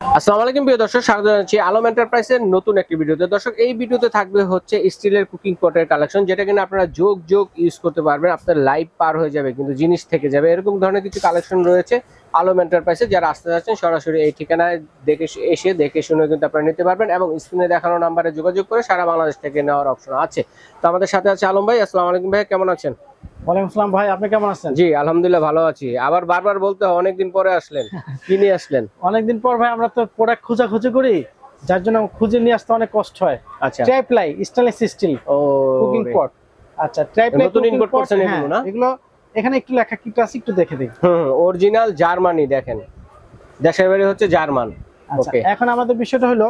আসসালামু আলাইকুম প্রিয় দর্শক, স্বাগত জানাচ্ছি আলম এন্টারপ্রাইজের নতুন একটি ভিডিওতে। দর্শক, এই ভিডিওতে থাকবে হচ্ছে স্টিলের কুকিং পটের কালেকশন, যেটা কিনা আপনারা যোগ ইউজ করতে পারবেন। আপনার লাইফ পার হয়ে যাবে কিন্তু জিনিস থেকে যাবে, এরকম ধরনের কিছু কালেকশন রয়েছে আলম এন্টারপ্রাইজে। যারা আসতে যাচ্ছেন সরাসরি এই ঠিকানায় দেখে শুনে কিন্তু আপনারা নিতে পারবেন, এবং স্ক্রিনে দেখানো নাম্বারে যোগাযোগ করে সারা বাংলাদেশ থেকে নেওয়ার অপশন আছে। তো আমাদের সাথে আছে আলম ভাই। আসসালামু আলাইকুম ভাই, কেমন আছেন? ওয়ালাইকুম আসসালাম ভাই, আপনি কেমন আছেন? জি আলহামদুলিল্লাহ ভালো আছি। আবার বারবার বলতে হয়, অনেকদিন পরে আসলেন, কি নিয়ে আসলেন? অনেকদিন পর ভাই, আমরা তো প্রোডাক্ট খোঁজাখুঁজি করি, যার জন্য খুঁজে নিয়ে আসতে অনেক কষ্ট হয়। আচ্ছা, ট্রাইপ্লাই স্টেনলেস স্টিল ও কুকিং পট। আচ্ছা, ট্রাইপ্লাই নতুন ইম্পোর্ট করছেন এগুলো না? এগুলো এখানে একটু লেখা কি আছে একটু দেখে দিই। অরিজিনাল জার্মানি, দেখেন দেশের বাড়ি হচ্ছে জার্মান। আচ্ছা, ওকে, এখন আমাদের বিষয়টা হলো,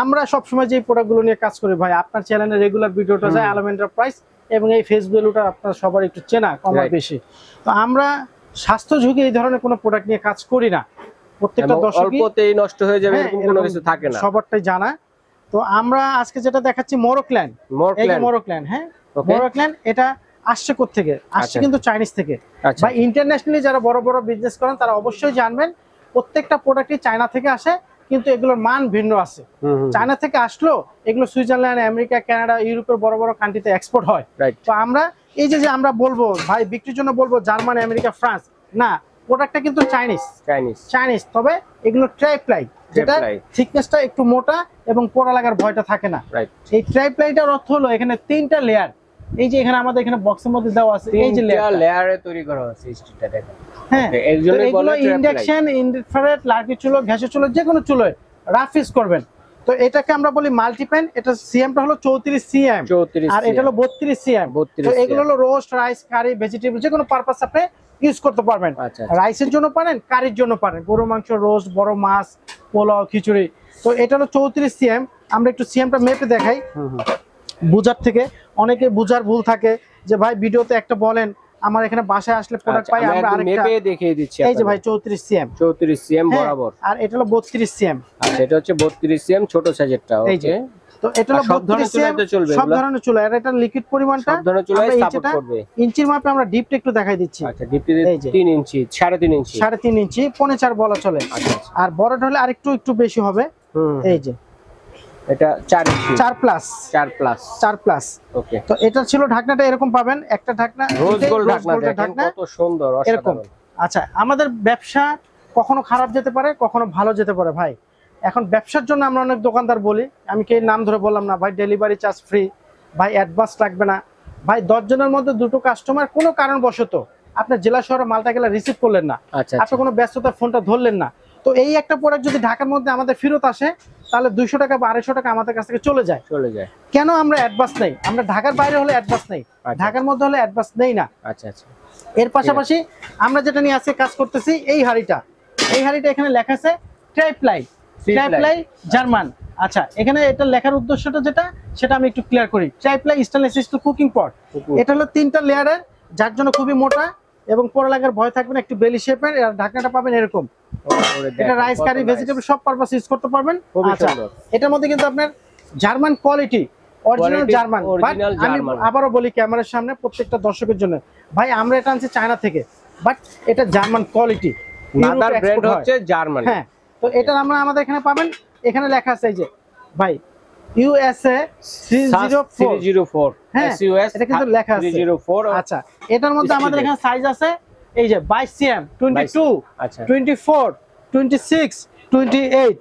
আমরা সবসময় যে প্রোডাক্টগুলো নিয়ে কাজ করি ভাই, আপনার চ্যানেলে রেগুলার ভিডিওটা যায় আলম এন্টারপ্রাইজ, এবং এই ফেস ভ্যালুটা আপনার সবার একটু চেনা কম আর বেশি। তো আমরা স্বাস্থ্য ঝুঁকি এই ধরনের কোনো প্রোডাক্ট নিয়ে কাজ করি না। প্রত্যেকটা দর্শকই অল্পতেই নষ্ট হয়ে যাবে এরকম কোনো কিছু থাকে না, সবারটাই জানা। তো আমরা আজকে যেটা দেখাচ্ছি মোরোক্ল্যান, এই যে মোরোক্ল্যান, হ্যাঁ মোরোক্ল্যান, এটা আসছে কোত্থেকে? আসছে কিন্তু চাইনিজ থেকে। বা ইন্টারন্যাশনালি যারা বড় বড় বিজনেস করেন তারা অবশ্যই জানবেন, প্রত্যেকটা প্রোডাক্টই চায়না থেকে আসে, কিন্তু এগুলোর মান ভিন্ন আছে। চায়না থেকে আসলো এগুলো সুইজারল্যান্ড, আমেরিকা, কানাডা, ইউরোপের বড় বড় কান্ট্রিতে এক্সপোর্ট হয়। তো আমরা এই যে আমরা বলবো ভাই বিক্রির জন্য বলবো জার্মানি, আমেরিকা, ফ্রান্স, না, প্রোডাক্টটা কিন্তু চাইনিজ। তবে এগুলো ট্রাইপ্লাই, যেটা থিকনেসটা একটু মোটা এবং পোড়া লাগার ভয়টা থাকে না। এই ট্রাইপ্লাইটার অর্থ হলো এখানে তিনটা লেয়ার। এই যে এখানে আমাদের এখানে বক্সের মধ্যে দেওয়া আছে, এই যে লেয়ারে তৈরি করা আছে স্টিলটা, দেখেন। হ্যাঁ, এগুলো ইন্ডাকশন, ইনফ্রারেড, লার্কি চুলো, গ্যাসের চুলো, যে কোনো চুলোয় রাফ ইউজ করবেন। তো এটাকে আমরা বলি মাল্টিপ্যান। এটা সিএমটা হলো 34 সিএম, আর এটা হলো 32 সিএম। তো এগুলো হলো রোস্ট, রাইস, কারি, ভেজিটেবল, যে কোনো পারপাস আপনি ইউজ করতে পারবেন। রাইসের জন্য পারেন, কারির জন্য পারেন, গরু মাংস, রোস্ট, বড় মাছ, পোলাও, খিচুড়ি। তো এটা হলো 34 সিএম। আমরা একটু সিএমটা মেপে দেখাই বুঝার থেকে। অনেকে বুঝার ভুল থাকে যে ভাই ভিডিওতে একটা বলেন, আমার এখানে বাসায় আসলে প্রোডাক্ট পাই, আমরা আরেকটা মেপে দেখিয়ে দিচ্ছি। এই যে ভাই 34 সিএম, 34 সিএম বরাবর, আর এটা হলো 32 সিএম। আচ্ছা, এটা হচ্ছে 32 সিএম ছোট সাইজেরটা। ওকে, তো এটা হলো 32 সিএম, সব ধরনের চুলা। আর এটা লিকুইড পরিমাণটা সব ধরনের চুলায় সাপোর্ট করবে। ইঞ্চির মাপে আমরা ডিপটা একটু দেখাই দিচ্ছি। আচ্ছা, ডিপটি 3 ইঞ্চি, 3.5 ইঞ্চি, 3.5 ইঞ্চি, 4.5 বলা চলে। আর বড়টা হলে আরেকটু বেশি হবে। এই যে এটা 4 ইঞ্চি, 4 প্লাস। ওকে, তো এটা ছিল ঢাকনাটা, এরকম পাবেন একটা ঢাকনা, রোজ গোল্ড ঢাকনা, কত সুন্দর, এরকম। আচ্ছা, আমাদের ব্যবসা কখনো খারাপ যেতে পারে, কখনো ভালো যেতে পারে ভাই। এখন ব্যবসার জন্য আমরা অনেক দোকানদার বলি, আমি কে নাম ধরে বললাম না ভাই, ডেলিভারি চার্জ ফ্রি, ভাই অ্যাডভান্স লাগবে না। ভাই 10 জনের মধ্যে 2টো কাস্টমার কোনো কারণবশত আপনার জেলা শহরে মালটা গেলে রিসিভ করলেন না, আপনি কোনো ব্যস্ততার ফোনটা ধরলেন না, তো এই একটা প্রোডাক্ট যদি ঢাকার মধ্যে আমাদের ফেরত আসে, তাহলে 200 টাকা বা 250 টাকা আমাদের কাছ থেকে চলে যায়। কেন আমরা অ্যাডভান্স নেই? আমরা ঢাকার বাইরে হলে অ্যাডভান্স নেই, ঢাকার মধ্যে হলে অ্যাডভান্স নেই না। এর পাশাপাশি আমরা যেটা নিয়ে আজকে কাজ করতেছি, এই হাঁড়িটা এখানে লেখা আছে ট্রাইপ্লাই জার্মান। আচ্ছা, এখানে এটা লেখার উদ্দেশ্যটা যেটা, সেটা আমি একটু ক্লিয়ার করি। ট্রাইপ্লাই স্টেনলেস স্টিল কুকিং পট, এটা হলো 3টা লেয়ারের, যার জন্য খুবই মোটা এবং পোড়া লাগার ভয় থাকবে না, একটু বেলি শেপের। আর ঢাকনাটা পাবেন এরকম, এটা রাইস, কারি, ভেজিটেবল সব পারপাস ইউজ করতে পারবেন। আচ্ছা, এটার মধ্যে কিন্তু আপনার জার্মান কোয়ালিটি, অরিজিনাল জার্মান। আমি আবারও বলি ক্যামেরার সামনে প্রত্যেকটা দর্শকের জন্য, ভাই আমরা এটা আনছি চায়না থেকে, বাট এটা জার্মান কোয়ালিটি, মাদার ব্র্যান্ড হচ্ছে জার্মান। হ্যাঁ, তো এটা আমরা আমাদের এখানে পাবেন, এখানে লেখা আছে এই যে ভাই USA 304। হ্যাঁ, এটা কিন্তু লেখা আছে 304। আচ্ছা, এটার মধ্যে আমাদের এখানে সাইজ আছে এই যে 22 সিএম, 22, 24, 26, 28।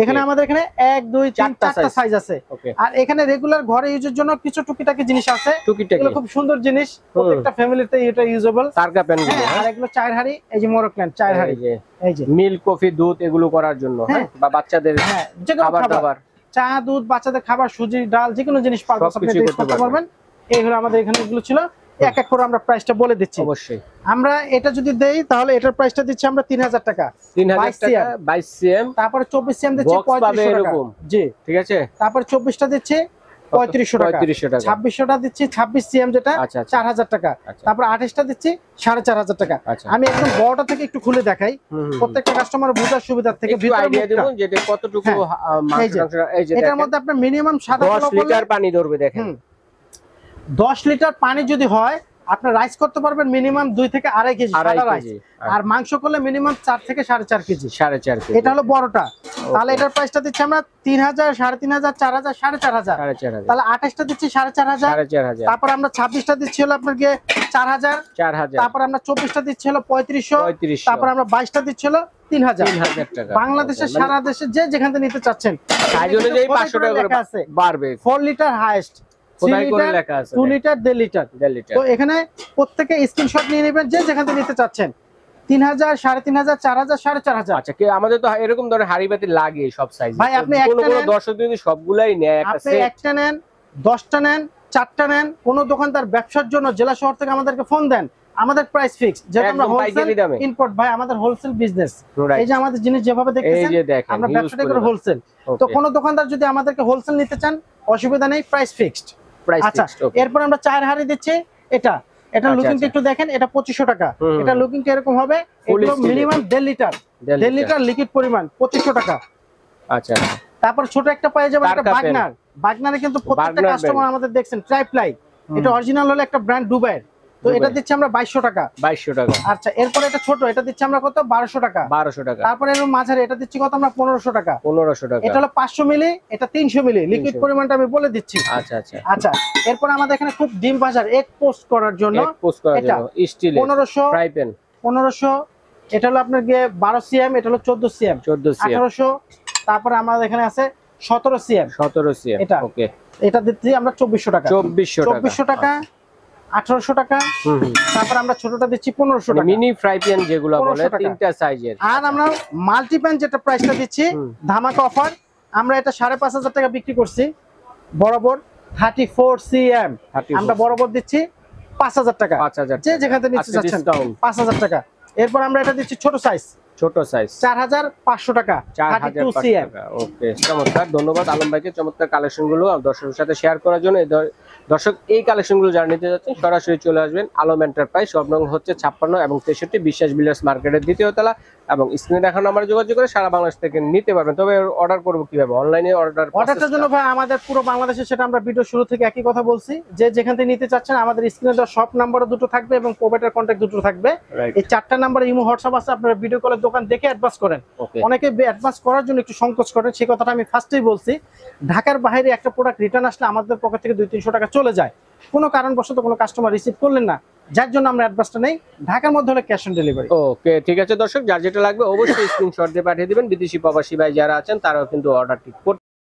এখানে আমাদের এখানে 1 2 3 4টা সাইজ আছে। আর এখানে রেগুলার ঘরে ইউজের জন্য কিছু টুকিটাকি জিনিস আছে, এগুলো খুব সুন্দর জিনিস, প্রত্যেকটা ফ্যামিলিতে এটা ইউজেবল। তারকা প্যান গুলো, আর এগুলো 4 হাঁড়ি, এই যে মোরোক্ল্যান 4 হাঁড়ি, এই যে মিল্ক, কফি, দুধ এগুলো করার জন্য, হ্যাঁ, বা বাচ্চাদের যে কোনো খাবার, চা, দুধ, বাচ্চাদের খাবার, সুজি, ডাল, যে কোনো জিনিস পারপাস আপনি ইউজ করতে পারবেন। এই হলো আমাদের এখানে এগুলো ছিল। এক এক করে আমরা প্রাইসটা বলে দিচ্ছি। অবশ্যই আমরা এটা যদি দেই তাহলে এটার প্রাইসটা দিচ্ছি আমরা 3000 টাকা, 22 সিএম। তারপরে 24 সিএম দিচ্ছি 3500 টাকা। জি, ঠিক আছে। তারপরে 24টা দিচ্ছি 3500 টাকা, 2600টা দিচ্ছি 26 সিএম যেটা 4000 টাকা। তারপর 28টা দিচ্ছি 4500 টাকা। আমি একদম বড়টা থেকে একটু খুলে দেখাই, প্রত্যেকটা কাস্টমার বোঝার সুবিধার থেকে ভিতরে আইডিয়া দেব যে কতটুকু মাংস। এই যে এটার মধ্যে আপনার মিনিমাম 10 লিটার পানি ধরবে, দেখেন 10 লিটার পানি যদি হয় আপনার রাইস করতে পারবেন মিনিমাম 2 থেকে 2.5 কেজি সাদা রাইস, আর মাংস করলে মিনিমাম 4 থেকে 4.5 কেজি। 4.5 কেজি, এটা হলো বড়টা। তাহলে এটার প্রাইসটা দিচ্ছি আমরা 3000, 3500, 4000, 4500। তাহলে 28টা দিচ্ছি 4500। তারপর আমরা 26টা দিচ্ছি হলো আপনার গিয়ে 4000। তারপর আমরা 24টা দিচ্ছি হলো 3500। তারপর আমরা 22টা দিচ্ছি হলো 3000 টাকা। বাংলাদেশের সারা দেশে যে যেখান থেকে নিতে চাচ্ছেন সাইজ অনুযায়ী 500 টাকা করে বাড়বে। 4 litre highest, 3 litre, 2 litre, 1.5 litre. তো এখানে প্রত্যেককে স্ক্রিনশট নিয়ে নেবেন যে যেখান থেকে নিতে চাচ্ছেন। 3000, 3500, 4000, 4500। আচ্ছা, আমাদের তো এরকম ধরনের হাড়ি বাতি লাগে সব সাইজ। ভাই আপনি একটা নেন, দর্শক যদি সবগুলাই নেয়, আপনি একটা নেন, 10টা নেন, 4টা নেন, কোন দোকানদার ব্যবসার জন্য জেলা শহর থেকে আমাদেরকে ফোন দেন, আমাদের প্রাইস ফিক্স। যেহেতু আমরা হোলসেল ইম্পোর্ট, ভাই আমাদের হোলসেল বিজনেস। এই যে আমাদের জিনিস যেভাবে দেখতেছেন আমরা ব্যবসাটা করে হোলসেল। তো কোন দোকানদার যদি আমাদেরকে হোলসেল নিতে চান অসুবিধা নেই, প্রাইস ফিক্সড। আচ্ছা, এরপর আমরা 4 হাড়ি দিচ্ছি। এটা লুকিংটা একটু দেখেন, এটা 2500 টাকা। এটা লুকিংটা এরকম হবে, এগুলো মিনিমাম 1.5 লিটার, 1.5 লিটার লিকুইড পরিমাণ 2500 টাকা। আচ্ছা, তারপর ছোট একটা পেয়ে যাবেন, এটা বাগনারে কিন্তু প্রত্যেকটা কাস্টমার আমাদের দেখছেন ট্রাইপ্লাই, এটা অরিজিনাল হলো একটা ব্র্যান্ড দুবাইয়ের। তো এটা দিচ্ছি আমরা 2200 টাকা। 2200 টাকা। আচ্ছা, এরপর এটা ছোট, এটা দিচ্ছি আমরা কত, 1200 টাকা। 1200 টাকা। তারপরে এর মাঝারি এটা দিচ্ছি কত আমরা, 1500 টাকা। 1500 টাকা। এটা হলো 500 মিলি, এটা 300 মিলি। লিকুইড পরিমাণটা আমি বলে দিচ্ছি। আচ্ছা, এরপর আমাদের এখানে খুব ডিম বাজার এগ পোস্ট করার জন্য, এটা স্টিল 1500 ফ্রাই প্যান 1500। এটা হলো আপনার গিয়ে 12 সিএম, এটা হলো 14 সিএম 1800। তারপরে আমাদের এখানে আছে 17 সিএম। এটা ওকে, এটা দিচ্ছি আমরা 2400 টাকা। 2400 টাকা, 1800 টাকা। তারপর আমরা ছোটটা দিচ্ছি 1500 টাকা, মিনি ফ্রাই প্যান যেগুলো বলে, তিনটা সাইজের। আর আমরা মাল্টি প্যান যেটা প্রাইসটা দিচ্ছি ধামাকা অফার, আমরা এটা 5500 টাকা বিক্রি করছি বরাবর। 34 সিএম আমরা বরাবর দিচ্ছি 5000 টাকা। যে যেখান থেকে নিতে যাচ্ছেন 5000 টাকা। এরপর আমরা এটা দিচ্ছি ছোট সাইজ 4500 টাকা। 32 সিএম। ওকে, চমৎকার। ধন্যবাদ আলম ভাইকে চমৎকার কালেকশন গুলো দর্শকের সাথে শেয়ার করার জন্য। দর্শক, এই কালেকশন গুলো যারা নিতে যাচ্ছেন সরাসরি চলে আসবেন আলম এন্টারপ্রাইজ, সব নং হচ্ছে 56 এবং 63, বিশ্বাস বিল্ডার্স মার্কেটের 2য় তলা। এবং স্ক্রিনে দেখানো নাম্বারে যোগাযোগ করে সারা বাংলাদেশ থেকে নিতে পারবেন। তবে অর্ডার করবো কিভাবে? অনলাইনে অর্ডারটার জন্য ভাই আমাদের পুরো বাংলাদেশে, সেটা আমরা ভিডিও শুরু থেকে একই কথা বলছি, যে যেখান থেকে নিতে চাচ্ছেন আমাদের স্ক্রিনে দেওয়া সব নাম্বারও দুটো থাকবে এবং প্রোভাইডার কন্ট্যাক্ট দুটো থাকবে। এই 4টা নাম্বারে ইমো হোয়াটসঅ্যাপ আছে, আপনারা ভিডিও কলের দোকান দেখে অ্যাডভান্স করেন। অনেকে অ্যাডভান্স করার জন্য একটু সংকোচ করেন, সেই কথাটা আমি ফার্স্টেই বলছি। ঢাকার বাইরে একটা প্রোডাক্ট রিটার্ন আসলে আমাদের পকেট থেকে 200-300 টাকা চলে যায়, কোনো কারণবশত কোনো কাস্টমার রিসিভ করলেন না, যার জন্য আমরা অ্যাডভান্সটা নেই। ঢাকার মধ্যে হলে ক্যাশ অন ডেলিভারি। ওকে, ঠিক আছে দর্শক, যার যেটা লাগবে অবশ্যই স্ক্রিনশট দিয়ে পাঠিয়ে দিবেন। বিদেশি প্রবাসী ভাই যারা আছেন তারাও কিন্তু অর্ডারটি